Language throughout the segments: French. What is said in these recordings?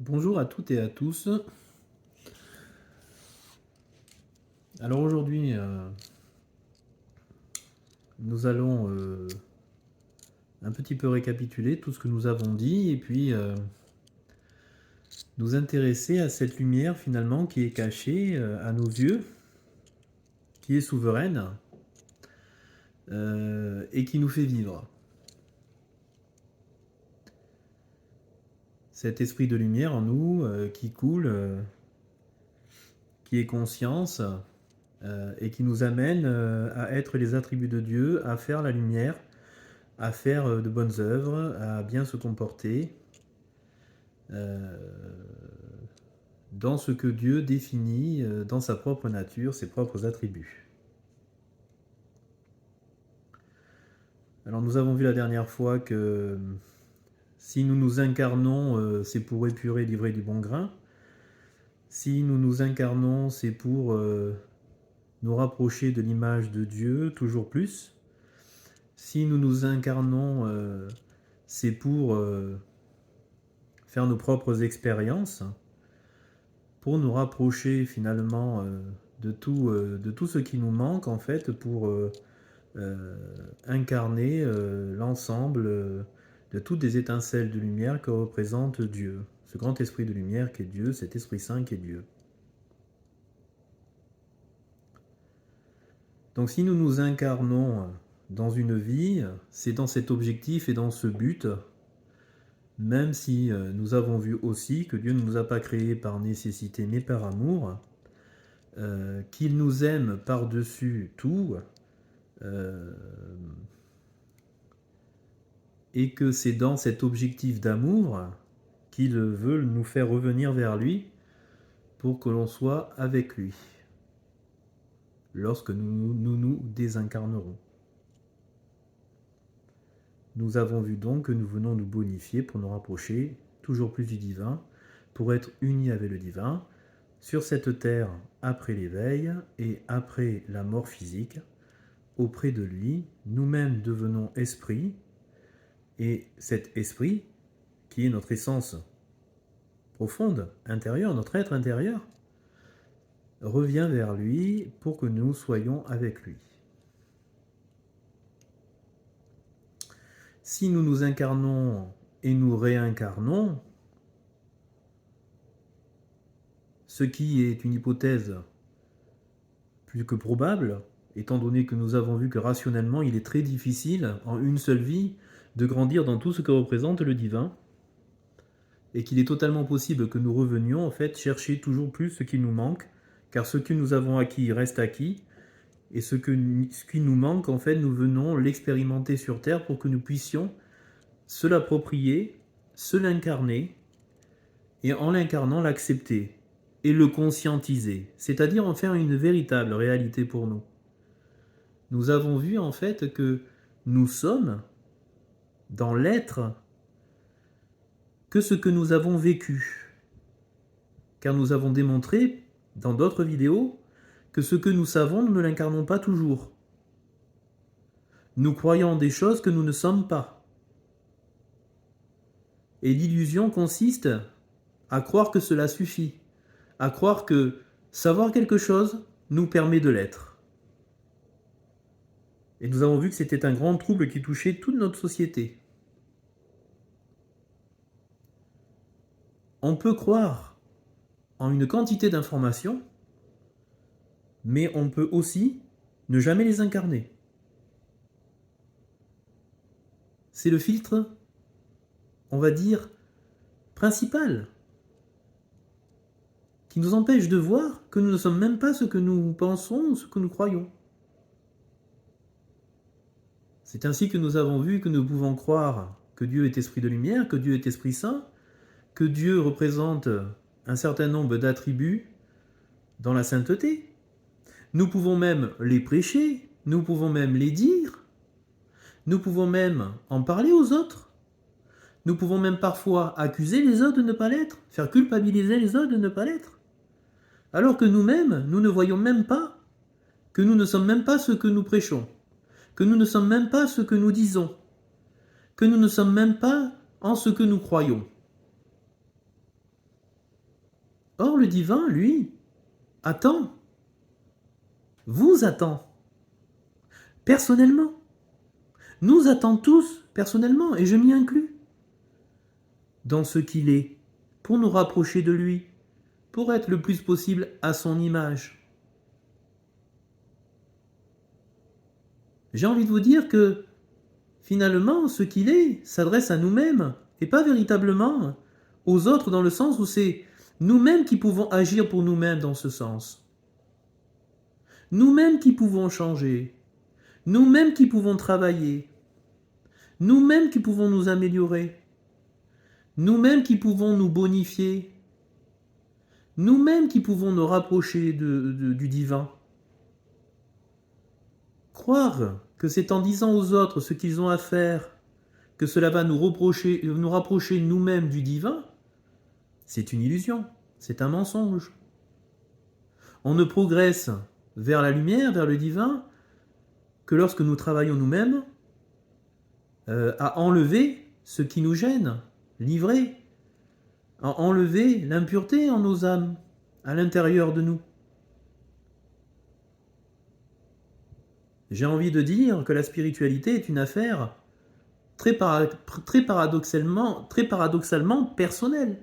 Bonjour à toutes et à tous. Alors aujourd'hui, nous allons un petit peu récapituler tout ce que nous avons dit et puis nous intéresser à cette lumière finalement qui est cachée à nos yeux, qui est souveraine et qui nous fait vivre. Cet esprit de lumière en nous qui coule, qui est conscience et qui nous amène à être les attributs de Dieu, à faire la lumière, à faire de bonnes œuvres, à bien se comporter dans ce que Dieu définit dans sa propre nature, ses propres attributs. Alors nous avons vu la dernière fois que si nous nous incarnons, c'est pour épurer, livrer du bon grain. Si nous nous incarnons, c'est pour nous rapprocher de l'image de Dieu toujours plus. Si nous nous incarnons, c'est pour faire nos propres expériences, pour nous rapprocher finalement de tout ce qui nous manque en fait, pour incarner l'ensemble de toutes les étincelles de lumière que représente Dieu. Ce grand esprit de lumière qui est Dieu, cet Esprit Saint qui est Dieu. Donc si nous nous incarnons dans une vie, c'est dans cet objectif et dans ce but, même si nous avons vu aussi que Dieu ne nous a pas créés par nécessité mais par amour, qu'il nous aime par-dessus tout, et que c'est dans cet objectif d'amour qu'il veut nous faire revenir vers lui pour que l'on soit avec lui lorsque nous désincarnerons. Nous avons vu donc que nous venons nous bonifier pour nous rapprocher toujours plus du divin, pour être unis avec le divin, sur cette terre après l'éveil et après la mort physique, auprès de lui, nous-mêmes devenons esprit, et cet esprit, qui est notre essence profonde, intérieure, notre être intérieur, revient vers lui pour que nous soyons avec lui. Si nous nous incarnons et nous réincarnons, ce qui est une hypothèse plus que probable, étant donné que nous avons vu que rationnellement, il est très difficile, en une seule vie, de grandir dans tout ce que représente le divin, et qu'il est totalement possible que nous revenions, en fait, chercher toujours plus ce qui nous manque, car ce que nous avons acquis reste acquis, et ce qui nous manque, en fait, nous venons l'expérimenter sur Terre pour que nous puissions se l'approprier, se l'incarner, et en l'incarnant, l'accepter, et le conscientiser, c'est-à-dire en faire une véritable réalité pour nous. Nous avons vu, en fait, que nous sommes, dans l'être, que ce que nous avons vécu. Car nous avons démontré, dans d'autres vidéos, que ce que nous savons, nous ne l'incarnons pas toujours. Nous croyons des choses que nous ne sommes pas. Et l'illusion consiste à croire que cela suffit, à croire que savoir quelque chose nous permet de l'être. Et nous avons vu que c'était un grand trouble qui touchait toute notre société. On peut croire en une quantité d'informations, mais on peut aussi ne jamais les incarner. C'est le filtre, on va dire, principal, qui nous empêche de voir que nous ne sommes même pas ce que nous pensons ou ce que nous croyons. C'est ainsi que nous avons vu que nous pouvons croire que Dieu est esprit de lumière, que Dieu est esprit saint, que Dieu représente un certain nombre d'attributs dans la sainteté. Nous pouvons même les prêcher, nous pouvons même les dire, nous pouvons même en parler aux autres. Nous pouvons même parfois accuser les autres de ne pas l'être, faire culpabiliser les autres de ne pas l'être. Alors que nous-mêmes, nous ne voyons même pas que nous ne sommes même pas ce que nous prêchons, que nous ne sommes même pas ce que nous disons, que nous ne sommes même pas en ce que nous croyons. Or, le divin, lui, attend, vous attend, personnellement, nous attend tous, personnellement, et je m'y inclus, dans ce qu'il est, pour nous rapprocher de lui, pour être le plus possible à son image. J'ai envie de vous dire que, finalement, ce qu'il est s'adresse à nous-mêmes, et pas véritablement aux autres, dans le sens où c'est nous-mêmes qui pouvons agir pour nous-mêmes dans ce sens. Nous-mêmes qui pouvons changer, nous-mêmes qui pouvons travailler, nous-mêmes qui pouvons nous améliorer, nous-mêmes qui pouvons nous bonifier, nous-mêmes qui pouvons nous rapprocher du divin. Croire que c'est en disant aux autres ce qu'ils ont à faire que cela va nous rapprocher nous-mêmes du divin, c'est une illusion, c'est un mensonge. On ne progresse vers la lumière, vers le divin, que lorsque nous travaillons nous-mêmes à enlever ce qui nous gêne, livrer, à enlever l'impureté en nos âmes, à l'intérieur de nous. J'ai envie de dire que la spiritualité est une affaire très paradoxalement personnelle.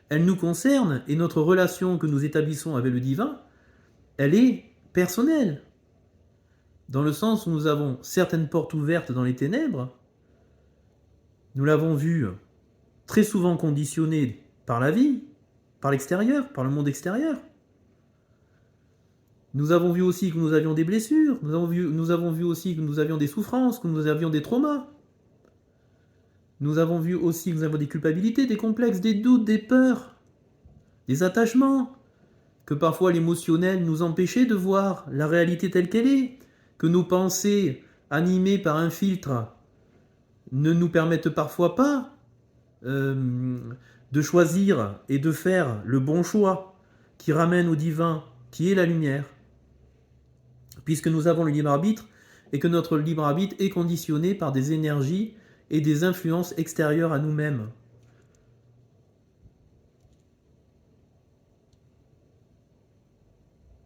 Elle nous concerne et notre relation que nous établissons avec le divin, elle est personnelle. Dans le sens où nous avons certaines portes ouvertes dans les ténèbres, nous l'avons vu très souvent conditionnée par la vie, par l'extérieur, par le monde extérieur. Nous avons vu aussi que nous avions des blessures, nous avons vu aussi que nous avions des souffrances, que nous avions des traumas. Nous avons vu aussi que nous avons des culpabilités, des complexes, des doutes, des peurs, des attachements, que parfois l'émotionnel nous empêchait de voir la réalité telle qu'elle est, que nos pensées animées par un filtre ne nous permettent parfois pas de choisir et de faire le bon choix qui ramène au divin, qui est la lumière. Puisque nous avons le libre arbitre et que notre libre arbitre est conditionné par des énergies et des influences extérieures à nous-mêmes.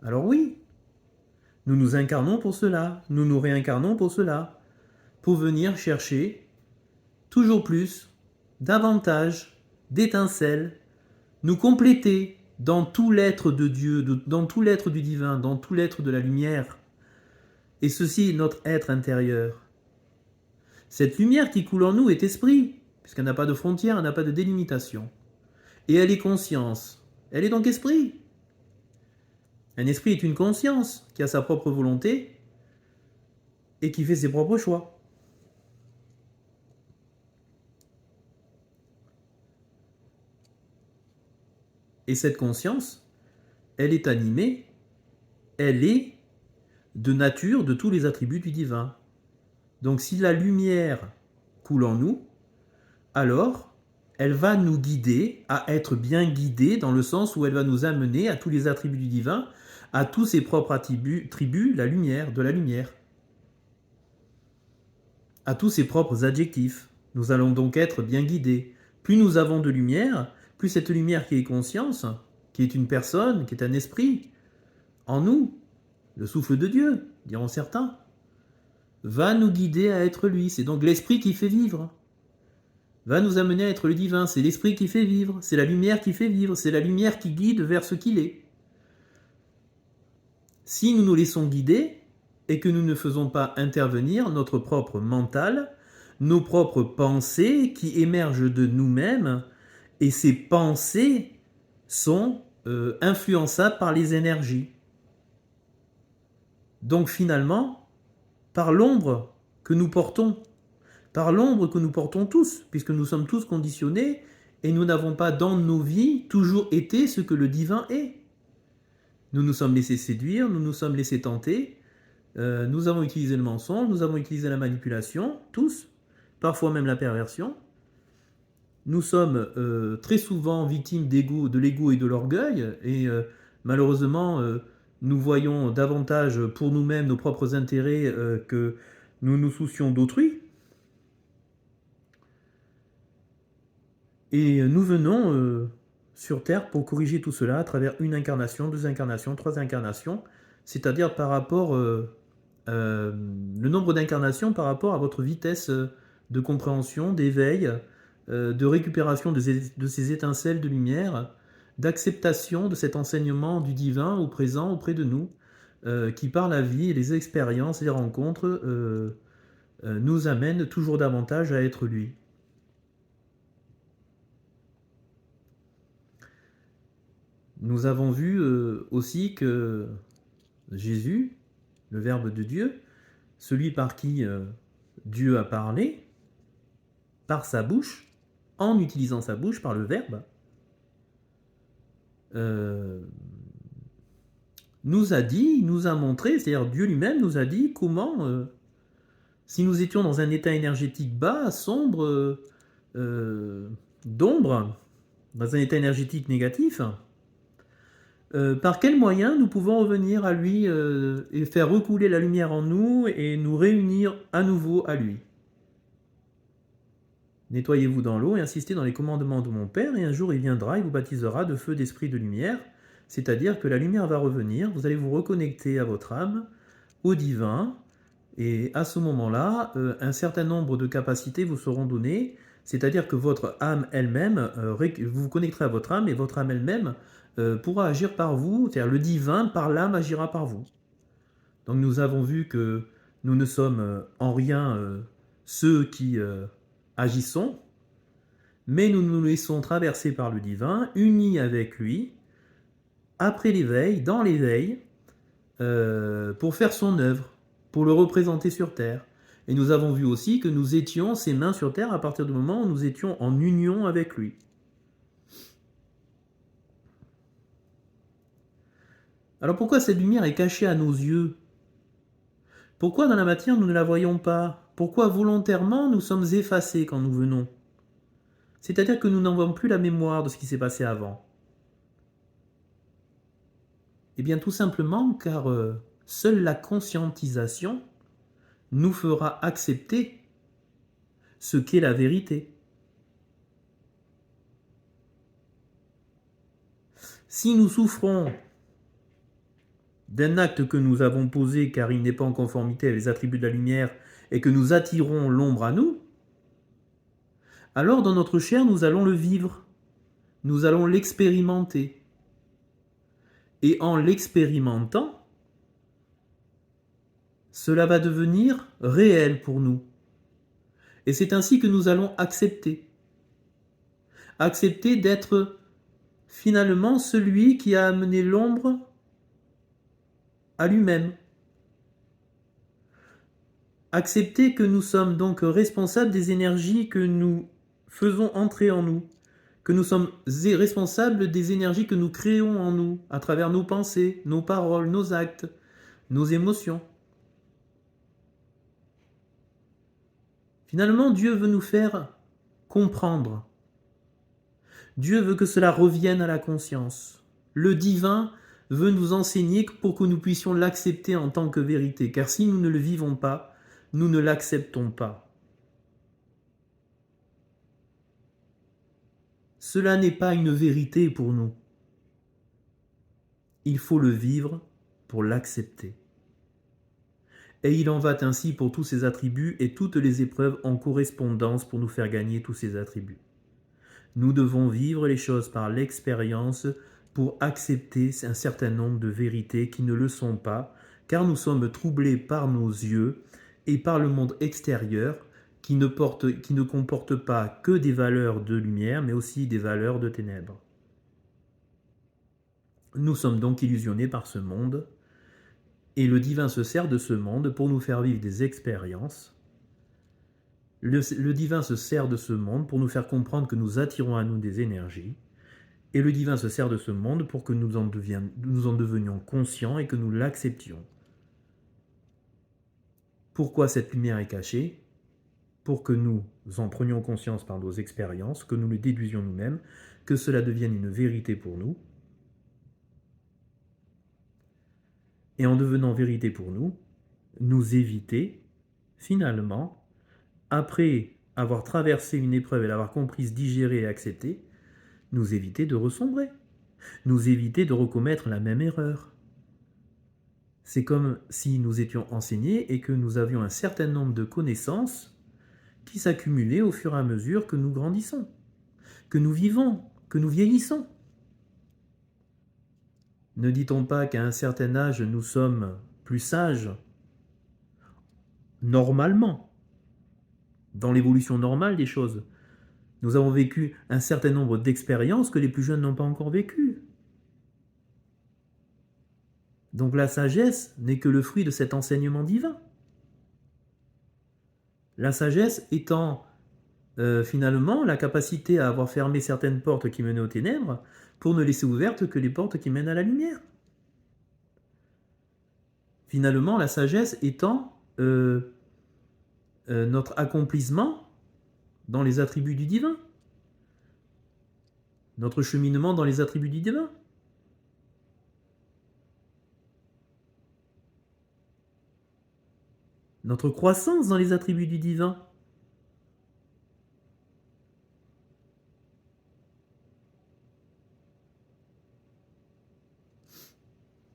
Alors oui, nous nous incarnons pour cela, nous nous réincarnons pour cela, pour venir chercher toujours plus, davantage, d'étincelles, nous compléter dans tout l'être de Dieu, dans tout l'être du divin, dans tout l'être de la lumière. Et ceci est notre être intérieur. Cette lumière qui coule en nous est esprit, puisqu'elle n'a pas de frontières, elle n'a pas de délimitation. Et elle est conscience. Elle est donc esprit. Un esprit est une conscience qui a sa propre volonté et qui fait ses propres choix. Et cette conscience, elle est animée, elle est de nature de tous les attributs du divin. Donc si la lumière coule en nous, alors elle va nous guider à être bien guidée dans le sens où elle va nous amener à tous les attributs du divin, à tous ses propres attributs, la lumière, de la lumière, à tous ses propres adjectifs. Nous allons donc être bien guidés. Plus nous avons de lumière, plus cette lumière qui est conscience, qui est une personne, qui est un esprit, en nous, le souffle de Dieu, diront certains, va nous guider à être lui. C'est donc l'esprit qui fait vivre. Va nous amener à être le divin. C'est l'esprit qui fait vivre. C'est la lumière qui fait vivre. C'est la lumière qui guide vers ce qu'il est. Si nous nous laissons guider et que nous ne faisons pas intervenir notre propre mental, nos propres pensées qui émergent de nous-mêmes, et ces pensées sont influençables par les énergies. Donc finalement, par l'ombre que nous portons, par l'ombre que nous portons tous, puisque nous sommes tous conditionnés et nous n'avons pas dans nos vies toujours été ce que le divin est. Nous nous sommes laissés séduire, nous nous sommes laissés tenter, nous avons utilisé le mensonge, nous avons utilisé la manipulation, tous, parfois même la perversion. Nous sommes très souvent victimes de l'ego et de l'orgueil, et malheureusement, nous voyons davantage pour nous-mêmes nos propres intérêts que nous nous soucions d'autrui. Et nous venons sur Terre pour corriger tout cela à travers une incarnation, 2 incarnations, 3 incarnations, c'est-à-dire par rapport le nombre d'incarnations par rapport à votre vitesse de compréhension, d'éveil, de récupération de ces étincelles de lumière, d'acceptation de cet enseignement du divin au présent auprès de nous, qui par la vie et les expériences et les rencontres nous amènent toujours davantage à être lui. Nous avons vu aussi que Jésus, le Verbe de Dieu, celui par qui Dieu a parlé, par sa bouche, en utilisant sa bouche, par le Verbe, nous a dit, nous a montré, c'est-à-dire Dieu lui-même nous a dit comment, si nous étions dans un état énergétique bas, sombre, d'ombre, dans un état énergétique négatif, par quels moyens nous pouvons revenir à lui et faire recouler la lumière en nous et nous réunir à nouveau à lui. Nettoyez-vous dans l'eau et insistez dans les commandements de mon Père, et un jour il viendra et vous baptisera de feu d'esprit de lumière, c'est-à-dire que la lumière va revenir, vous allez vous reconnecter à votre âme, au divin, et à ce moment-là, un certain nombre de capacités vous seront données, c'est-à-dire que votre âme elle-même, vous vous connecterez à votre âme, et votre âme elle-même pourra agir par vous, c'est-à-dire le divin par l'âme agira par vous. Donc nous avons vu que nous ne sommes en rien ceux qui agissons, mais nous nous laissons traverser par le divin, unis avec lui, après l'éveil, dans l'éveil, pour faire son œuvre, pour le représenter sur terre. Et nous avons vu aussi que nous étions ses mains sur terre à partir du moment où nous étions en union avec lui. Alors pourquoi cette lumière est cachée à nos yeux? Pourquoi dans la matière nous ne la voyons pas? Pourquoi volontairement nous sommes effacés quand nous venons? C'est-à-dire que nous n'avons plus la mémoire de ce qui s'est passé avant. Eh bien tout simplement car seule la conscientisation nous fera accepter ce qu'est la vérité. Si nous souffrons d'un acte que nous avons posé car il n'est pas en conformité avec les attributs de la lumière et que nous attirons l'ombre à nous, alors dans notre chair nous allons le vivre, nous allons l'expérimenter. Et en l'expérimentant, cela va devenir réel pour nous. Et c'est ainsi que nous allons accepter. Accepter d'être finalement celui qui a amené l'ombre à lui-même. Accepter que nous sommes donc responsables des énergies que nous faisons entrer en nous, que nous sommes responsables des énergies que nous créons en nous, à travers nos pensées, nos paroles, nos actes, nos émotions. Finalement, Dieu veut nous faire comprendre. Dieu veut que cela revienne à la conscience. Le divin veut nous enseigner pour que nous puissions l'accepter en tant que vérité, car si nous ne le vivons pas, nous ne l'acceptons pas. Cela n'est pas une vérité pour nous. Il faut le vivre pour l'accepter. Et il en va ainsi pour tous ces attributs et toutes les épreuves en correspondance pour nous faire gagner tous ces attributs. Nous devons vivre les choses par l'expérience pour accepter un certain nombre de vérités qui ne le sont pas, car nous sommes troublés par nos yeux et par le monde extérieur qui ne comporte pas que des valeurs de lumière, mais aussi des valeurs de ténèbres. Nous sommes donc illusionnés par ce monde, et le divin se sert de ce monde pour nous faire vivre des expériences. Le divin se sert de ce monde pour nous faire comprendre que nous attirons à nous des énergies, et le divin se sert de ce monde pour que nous en devenions conscients et que nous l'acceptions. Pourquoi cette lumière est cachée? Pour que nous en prenions conscience par nos expériences, que nous le déduisions nous-mêmes, que cela devienne une vérité pour nous. Et en devenant vérité pour nous, nous éviter, finalement, après avoir traversé une épreuve et l'avoir comprise, digérée et acceptée, nous éviter de ressombrer, nous éviter de recommettre la même erreur. C'est comme si nous étions enseignés et que nous avions un certain nombre de connaissances qui s'accumulaient au fur et à mesure que nous grandissons, que nous vivons, que nous vieillissons. Ne dit-on pas qu'à un certain âge, nous sommes plus sages, normalement, dans l'évolution normale des choses? Nous avons vécu un certain nombre d'expériences que les plus jeunes n'ont pas encore vécues. Donc la sagesse n'est que le fruit de cet enseignement divin. La sagesse étant finalement la capacité à avoir fermé certaines portes qui menaient aux ténèbres pour ne laisser ouvertes que les portes qui mènent à la lumière. Finalement, la sagesse étant notre accomplissement dans les attributs du divin, notre cheminement dans les attributs du divin. Notre croissance dans les attributs du divin.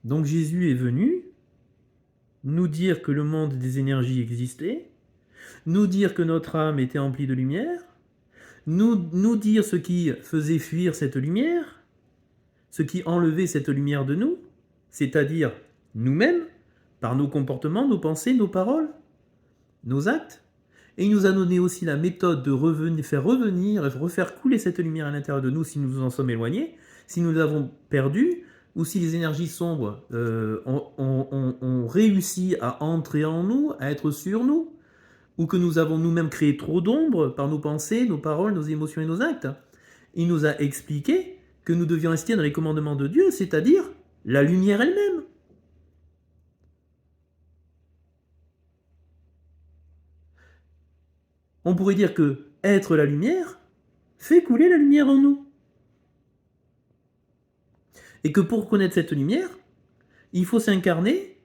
Donc Jésus est venu nous dire que le monde des énergies existait, nous dire que notre âme était emplie de lumière, nous dire ce qui faisait fuir cette lumière, ce qui enlevait cette lumière de nous, c'est-à-dire nous-mêmes, par nos comportements, nos pensées, nos paroles, nos actes. Et il nous a donné aussi la méthode de faire revenir, refaire couler cette lumière à l'intérieur de nous si nous nous en sommes éloignés, si nous l'avons perdue, ou si les énergies sombres ont réussi à entrer en nous, à être sur nous, ou que nous avons nous-mêmes créé trop d'ombre par nos pensées, nos paroles, nos émotions et nos actes. Il nous a expliqué que nous devions rester dans les commandements de Dieu, c'est-à-dire la lumière elle-même. On pourrait dire que être la lumière fait couler la lumière en nous. Et que pour connaître cette lumière, il faut s'incarner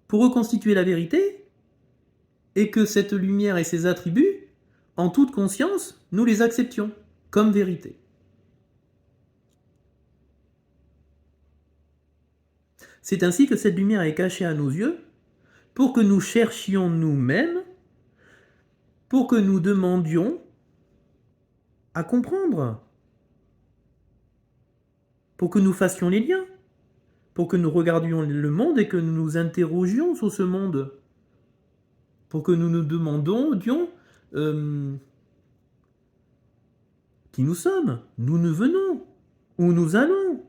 pour reconstituer la vérité, et que cette lumière et ses attributs, en toute conscience, nous les acceptions comme vérité. C'est ainsi que cette lumière est cachée à nos yeux, pour que nous cherchions nous-mêmes, pour que nous demandions à comprendre, pour que nous fassions les liens, pour que nous regardions le monde et que nous nous interrogions sur ce monde, pour que nous nous demandions qui nous sommes, d'où nous venons, où nous allons.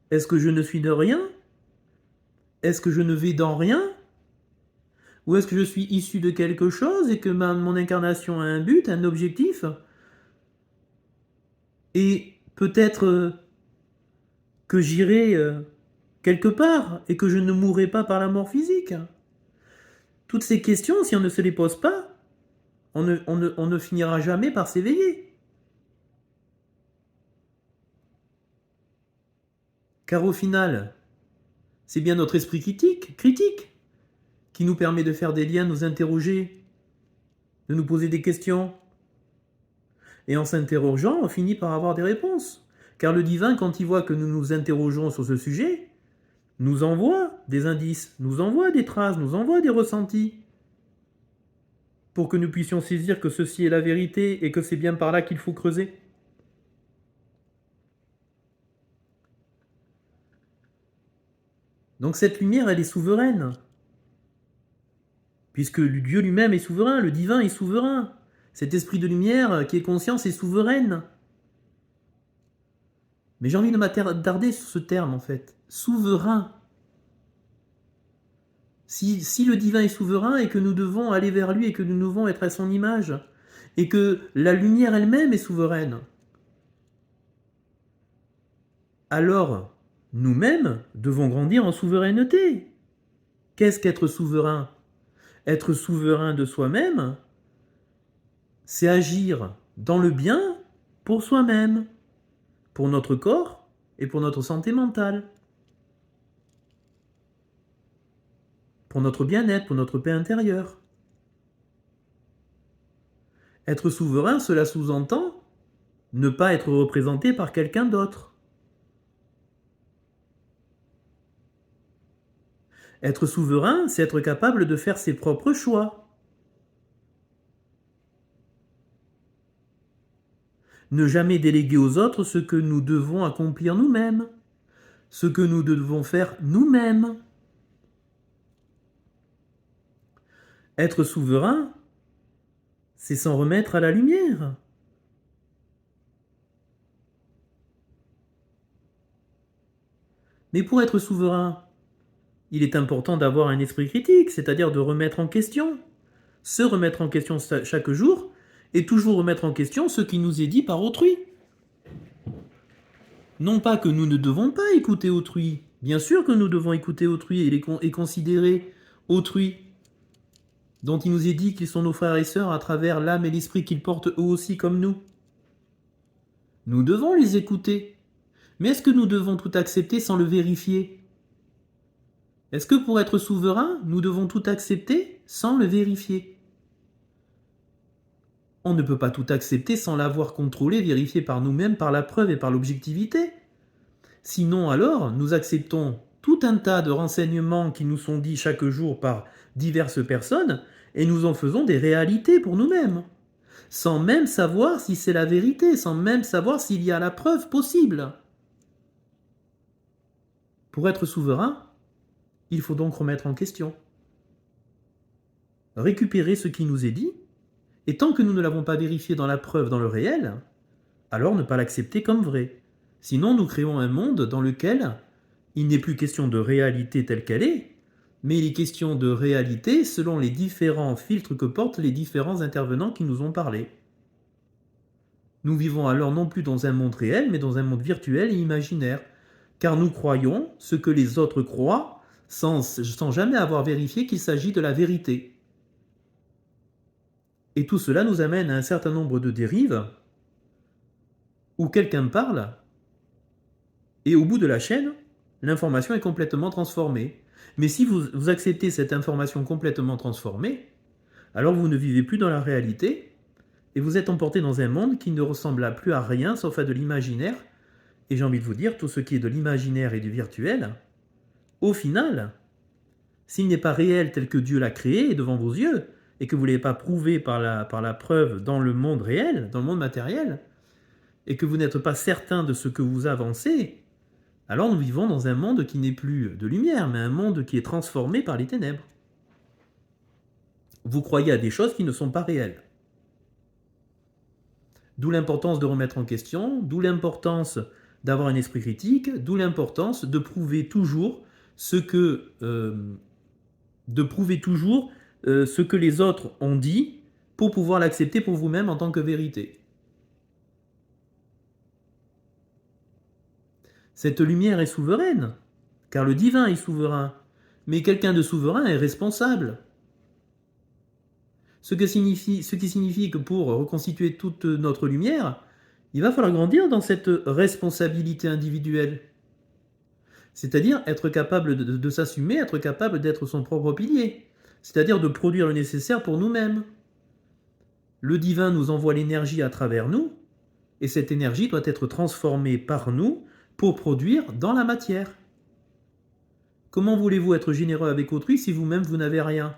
Est-ce que je ne suis de rien? Est-ce que je ne vais dans rien? Ou est-ce que je suis issu de quelque chose et que mon incarnation a un but, un objectif? Et peut-être que j'irai quelque part et que je ne mourrai pas par la mort physique. Toutes ces questions, si on ne se les pose pas, on ne finira jamais par s'éveiller. Car au final, c'est bien notre esprit critique qui nous permet de faire des liens, de nous interroger, de nous poser des questions. Et en s'interrogeant, on finit par avoir des réponses. Car le divin, quand il voit que nous nous interrogeons sur ce sujet, nous envoie des indices, nous envoie des traces, nous envoie des ressentis, pour que nous puissions saisir que ceci est la vérité et que c'est bien par là qu'il faut creuser. Donc cette lumière, elle est souveraine, puisque Dieu lui-même est souverain, le divin est souverain. Cet esprit de lumière qui est conscience est souveraine. Mais j'ai envie de m'attarder sur ce terme en fait, souverain. Si le divin est souverain et que nous devons aller vers lui et que nous devons être à son image, et que la lumière elle-même est souveraine, alors nous-mêmes devons grandir en souveraineté. Qu'est-ce qu'être souverain? Être souverain de soi-même, c'est agir dans le bien pour soi-même, pour notre corps et pour notre santé mentale, pour notre bien-être, pour notre paix intérieure. Être souverain, cela sous-entend ne pas être représenté par quelqu'un d'autre. Être souverain, c'est être capable de faire ses propres choix. Ne jamais déléguer aux autres ce que nous devons accomplir nous-mêmes, ce que nous devons faire nous-mêmes. Être souverain, c'est s'en remettre à la lumière. Mais pour être souverain, il est important d'avoir un esprit critique, c'est-à-dire de remettre en question, se remettre en question chaque jour, et toujours remettre en question ce qui nous est dit par autrui. Non pas que nous ne devons pas écouter autrui, bien sûr que nous devons écouter autrui et considérer autrui, dont il nous est dit qu'ils sont nos frères et sœurs à travers l'âme et l'esprit qu'ils portent eux aussi comme nous. Nous devons les écouter. Mais est-ce que nous devons tout accepter sans le vérifier? Est-ce que pour être souverain, nous devons tout accepter sans le vérifier? On ne peut pas tout accepter sans l'avoir contrôlé, vérifié par nous-mêmes, par la preuve et par l'objectivité. Sinon alors, nous acceptons tout un tas de renseignements qui nous sont dits chaque jour par diverses personnes, et nous en faisons des réalités pour nous-mêmes, sans même savoir si c'est la vérité, sans même savoir s'il y a la preuve possible. Pour être souverain, il faut donc remettre en question, récupérer ce qui nous est dit, et tant que nous ne l'avons pas vérifié dans la preuve, dans le réel, alors ne pas l'accepter comme vrai. Sinon, nous créons un monde dans lequel il n'est plus question de réalité telle qu'elle est, mais il est question de réalité selon les différents filtres que portent les différents intervenants qui nous ont parlé. Nous vivons alors non plus dans un monde réel, mais dans un monde virtuel et imaginaire, car nous croyons ce que les autres croient sans jamais avoir vérifié qu'il s'agit de la vérité. Et tout cela nous amène à un certain nombre de dérives où quelqu'un parle et au bout de la chaîne, l'information est complètement transformée. Mais si vous acceptez cette information complètement transformée, alors vous ne vivez plus dans la réalité et vous êtes emporté dans un monde qui ne ressemble plus à rien sauf à de l'imaginaire. Et j'ai envie de vous dire, tout ce qui est de l'imaginaire et du virtuel, au final, s'il n'est pas réel tel que Dieu l'a créé devant vos yeux, et que vous ne l'avez pas prouvé par la preuve dans le monde réel, dans le monde matériel, et que vous n'êtes pas certain de ce que vous avancez, alors nous vivons dans un monde qui n'est plus de lumière, mais un monde qui est transformé par les ténèbres. Vous croyez à des choses qui ne sont pas réelles. D'où l'importance de remettre en question, d'où l'importance d'avoir un esprit critique, d'où l'importance de prouver toujours ce que les autres ont dit pour pouvoir l'accepter pour vous-même en tant que vérité. Cette lumière est souveraine, car le divin est souverain, mais quelqu'un de souverain est responsable. Ce qui signifie que pour reconstituer toute notre lumière, il va falloir grandir dans cette responsabilité individuelle. C'est-à-dire être capable de s'assumer, être capable d'être son propre pilier. C'est-à-dire de produire le nécessaire pour nous-mêmes. Le divin nous envoie l'énergie à travers nous, et cette énergie doit être transformée par nous pour produire dans la matière. Comment voulez-vous être généreux avec autrui si vous-même vous n'avez rien?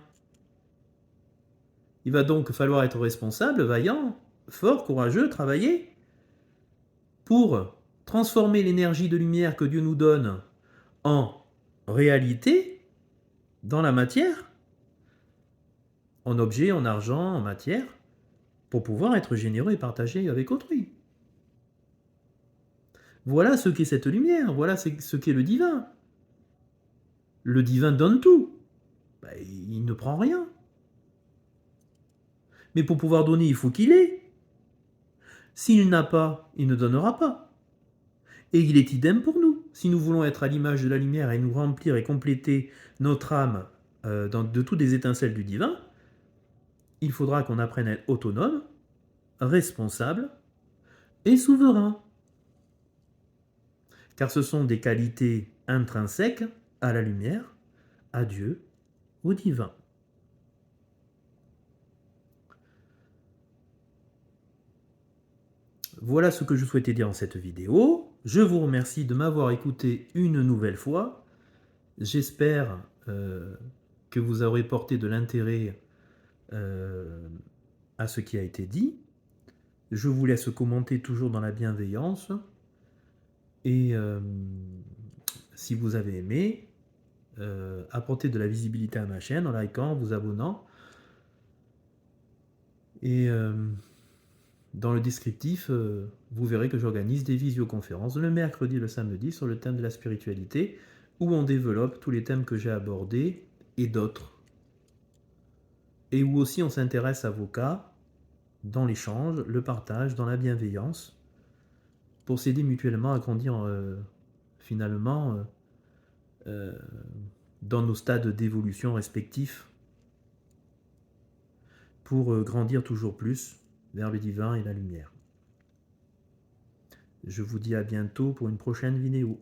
Il va donc falloir être responsable, vaillant, fort, courageux, travailler pour transformer l'énergie de lumière que Dieu nous donne en réalité dans la matière, en objet, en argent, en matière, pour pouvoir être généreux et partager avec autrui. Voilà ce qu'est cette lumière, voilà ce qu'est le divin. Le divin donne tout. Il ne prend rien. Mais pour pouvoir donner, il faut qu'il ait. S'il n'a pas, il ne donnera pas. Et il est idem pour nous. Si nous voulons être à l'image de la lumière et nous remplir et compléter notre âme de toutes les étincelles du divin, il faudra qu'on apprenne à être autonome, responsable et souverain. Car ce sont des qualités intrinsèques à la lumière, à Dieu, au divin. Voilà ce que je souhaitais dire dans cette vidéo. Je vous remercie de m'avoir écouté une nouvelle fois. J'espère que vous aurez porté de l'intérêt à ce qui a été dit. Je vous laisse commenter toujours dans la bienveillance. Et si vous avez aimé, apportez de la visibilité à ma chaîne en likant, vous abonnant. Et dans le descriptif, vous verrez que j'organise des visioconférences le mercredi et le samedi sur le thème de la spiritualité, où on développe tous les thèmes que j'ai abordés et d'autres. Et où aussi on s'intéresse à vos cas, dans l'échange, le partage, dans la bienveillance, pour s'aider mutuellement à grandir finalement dans nos stades d'évolution respectifs, pour grandir toujours plus vers le divin et la lumière. Je vous dis à bientôt pour une prochaine vidéo.